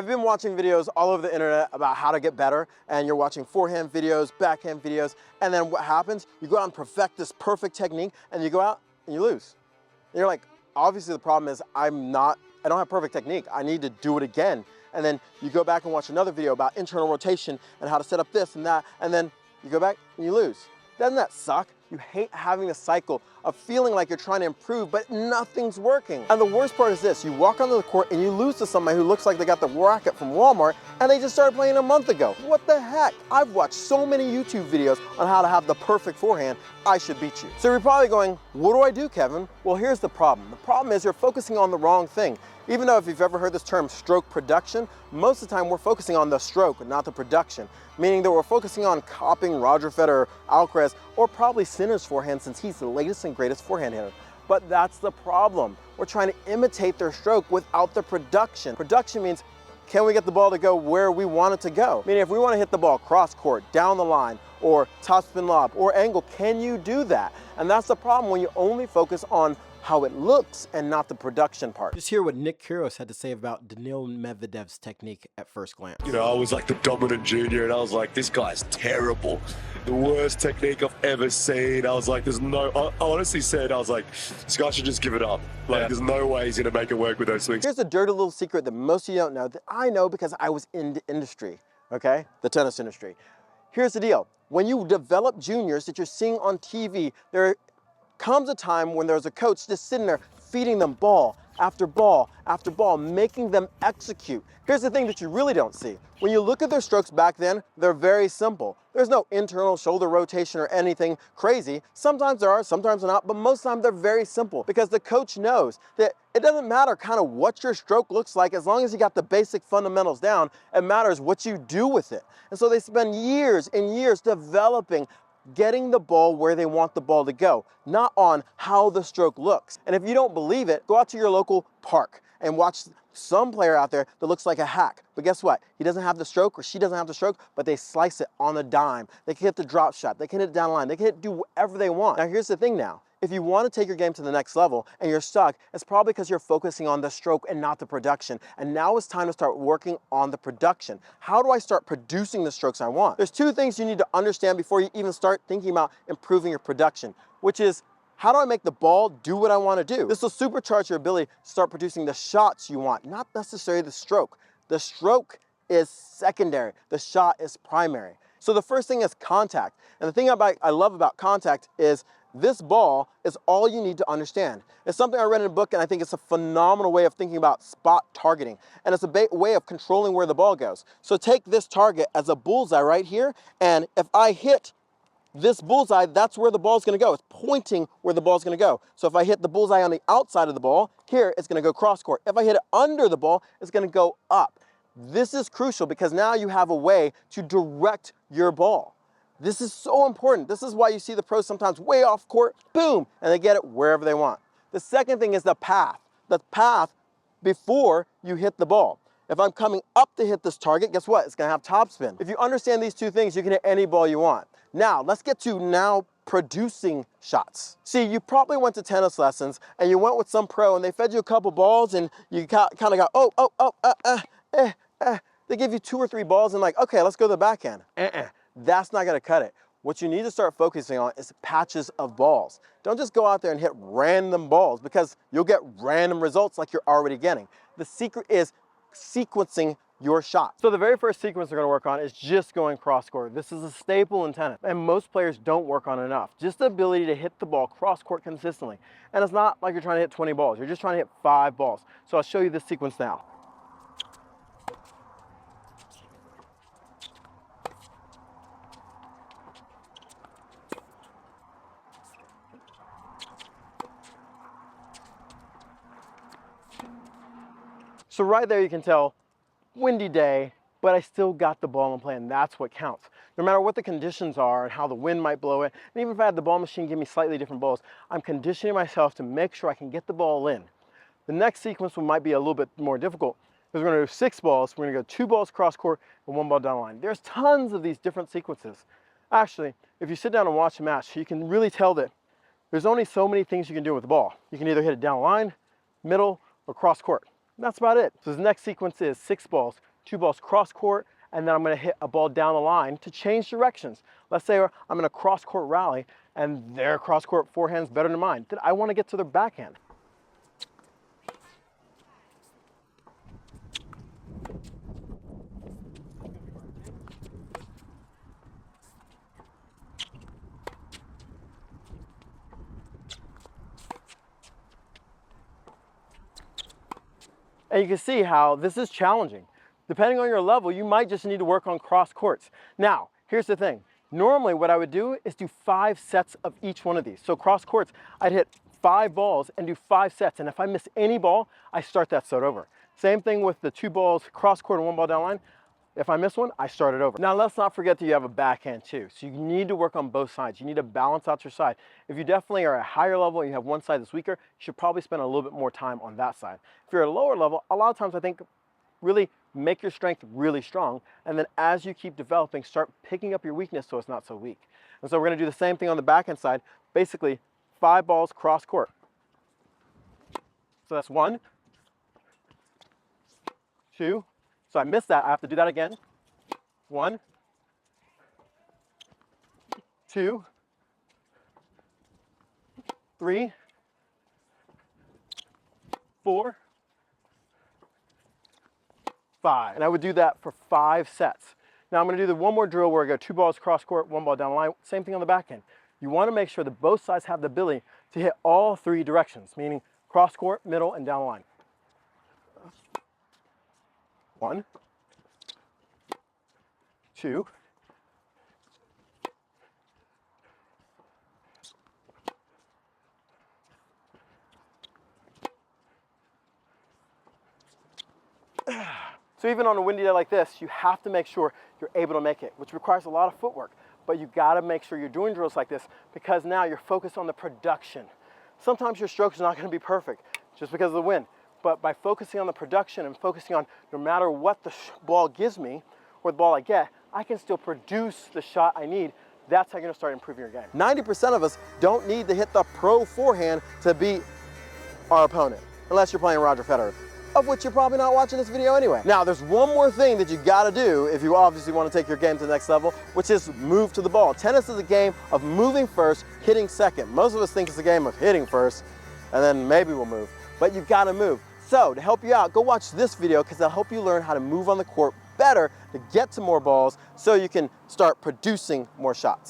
I've been watching videos all over the internet about how to get better, and you're watching forehand videos, backhand videos, and then what happens? You go out and perfect this perfect technique, and you go out and you lose. And you're like, obviously the problem is I don't have perfect technique. I need to do it again. And then you go back and watch another video about internal rotation and how to set up this and that, and then you go back and you lose. Doesn't that suck? You hate having a cycle of feeling like you're trying to improve, but nothing's working. And the worst part is this, you walk onto the court and you lose to somebody who looks like they got the racket from Walmart and they just started playing a month ago. What the heck? I've watched so many YouTube videos on how to have the perfect forehand. I should beat you. So you're probably going, what do I do, Kevin? Well, here's the problem. The problem is you're focusing on the wrong thing. Even though if you've ever heard this term stroke production, most of the time we're focusing on the stroke, not the production. Meaning that we're focusing on copying Roger Federer, Alcaraz, or probably Sinner's forehand since he's the latest and greatest forehand hitter. But that's the problem. We're trying to imitate their stroke without the production. Production means, can we get the ball to go where we want it to go? Meaning if we want to hit the ball cross court, down the line, or topspin lob, or angle, can you do that? And that's the problem when you only focus on how it looks and not the production part. Just hear what Nick Kyrgios had to say about Daniil Medvedev's technique at first glance. You know, I was like the dominant junior and I was like, this guy's terrible. The worst technique I've ever seen. I was like, I honestly said, I was like, this guy should just give it up. Like, there's no way he's gonna make it work with those swings. Here's a dirty little secret that most of you don't know that I know because I was in the industry, okay? The tennis industry. Here's the deal. When you develop juniors that you're seeing on TV, there comes a time when there's a coach just sitting there feeding them ball after ball after ball, making them execute. Here's the thing that you really don't see. When you look at their strokes back then, they're very simple. There's no internal shoulder rotation or anything crazy. Sometimes there are, sometimes not, but most of the time they're very simple because the coach knows that it doesn't matter kind of what your stroke looks like as long as you got the basic fundamentals down. It matters what you do with it. And so they spend years and years developing getting the ball where they want the ball to go, not on how the stroke looks. And if you don't believe it, go out to your local park and watch some player out there that looks like a hack. But guess what? He doesn't have the stroke or she doesn't have the stroke, but they slice it on a dime. They can hit the drop shot. They can hit it down the line. They can do whatever they want. Now here's the thing now. If you want to take your game to the next level and you're stuck, it's probably because you're focusing on the stroke and not the production. And now it's time to start working on the production. How do I start producing the strokes I want? There's two things you need to understand before you even start thinking about improving your production, which is, how do I make the ball do what I want to do? This will supercharge your ability to start producing the shots you want, not necessarily the stroke. The stroke is secondary. The shot is primary. So the first thing is contact. And the thing I love about contact is this ball is all you need to understand. It's something I read in a book and I think it's a phenomenal way of thinking about spot targeting. And it's a way of controlling where the ball goes. So take this target as a bullseye right here, and if I hit this bullseye, that's where the ball's gonna go. It's pointing where the ball's gonna go. So if I hit the bullseye on the outside of the ball, here it's gonna go cross court. If I hit it under the ball, it's gonna go up. This is crucial because now you have a way to direct your ball. This is so important. This is why you see the pros sometimes way off court, boom, and they get it wherever they want. The second thing is the path. The path before you hit the ball. If I'm coming up to hit this target, guess what? It's gonna have topspin. If you understand these two things, you can hit any ball you want. Now, let's get to producing shots. See, you probably went to tennis lessons and you went with some pro and they fed you a couple balls and you kind of got, they give you 2 or 3 balls and like, okay, let's go to the backhand. That's not gonna cut it. What you need to start focusing on is patches of balls. Don't just go out there and hit random balls because you'll get random results like you're already getting. The secret is sequencing your shot. So the very first sequence we're gonna work on is just going cross court. This is a staple in tennis and most players don't work on enough. Just the ability to hit the ball cross court consistently. And it's not like you're trying to hit 20 balls. You're just trying to hit 5 balls. So I'll show you this sequence now. So right there you can tell, windy day, but I still got the ball in play, and that's what counts. No matter what the conditions are and how the wind might blow it, and even if I had the ball machine give me slightly different balls, I'm conditioning myself to make sure I can get the ball in. The next sequence might be a little bit more difficult because we're gonna do 6 balls. We're gonna go 2 balls cross court and 1 ball down the line. There's tons of these different sequences. Actually, if you sit down and watch a match, you can really tell that there's only so many things you can do with the ball. You can either hit it down the line, middle, or cross court. That's about it. So the next sequence is 6 balls, 2 balls cross court, and then I'm going to hit a ball down the line to change directions. Let's say I'm in a cross court rally and their cross court forehand's better than mine. Then I want to get to their backhand. And you can see how this is challenging. Depending on your level, you might just need to work on cross courts. Now, here's the thing. Normally what I would do is do 5 sets of each one of these. So cross courts, I'd hit 5 balls and do 5 sets. And if I miss any ball, I start that set over. Same thing with the 2 balls cross court and 1 ball down line. If I miss one, I start it over. Now let's not forget that you have a backhand too. So you need to work on both sides. You need to balance out your side. If you definitely are at a higher level and you have one side that's weaker, you should probably spend a little bit more time on that side. If you're at a lower level, a lot of times I think really make your strength really strong, and then as you keep developing, start picking up your weakness so it's not so weak. And so we're gonna do the same thing on the backhand side, basically 5 balls cross court. So that's 1, 2, so I missed that, I have to do that again. 1, 2, 3, 4, 5. And I would do that for 5 sets. Now I'm going to do the one more drill where I go 2 balls cross court, 1 ball down the line. Same thing on the back end. You want to make sure that both sides have the ability to hit all 3 directions, meaning cross court, middle, and down the line. 1, 2, 3. So even on a windy day like this, you have to make sure you're able to make it, which requires a lot of footwork. But you gotta make sure you're doing drills like this because now you're focused on the production. Sometimes your strokes are not gonna be perfect just because of the wind. But by focusing on the production and focusing on no matter what the ball gives me or the ball I get, I can still produce the shot I need. That's how you're gonna start improving your game. 90% of us don't need to hit the pro forehand to beat our opponent, unless you're playing Roger Federer, of which you're probably not watching this video anyway. Now, there's one more thing that you gotta do if you obviously wanna take your game to the next level, which is move to the ball. Tennis is a game of moving first, hitting second. Most of us think it's a game of hitting first, and then maybe we'll move, but you've gotta move. So, to help you out, go watch this video because it'll help you learn how to move on the court better to get to more balls so you can start producing more shots.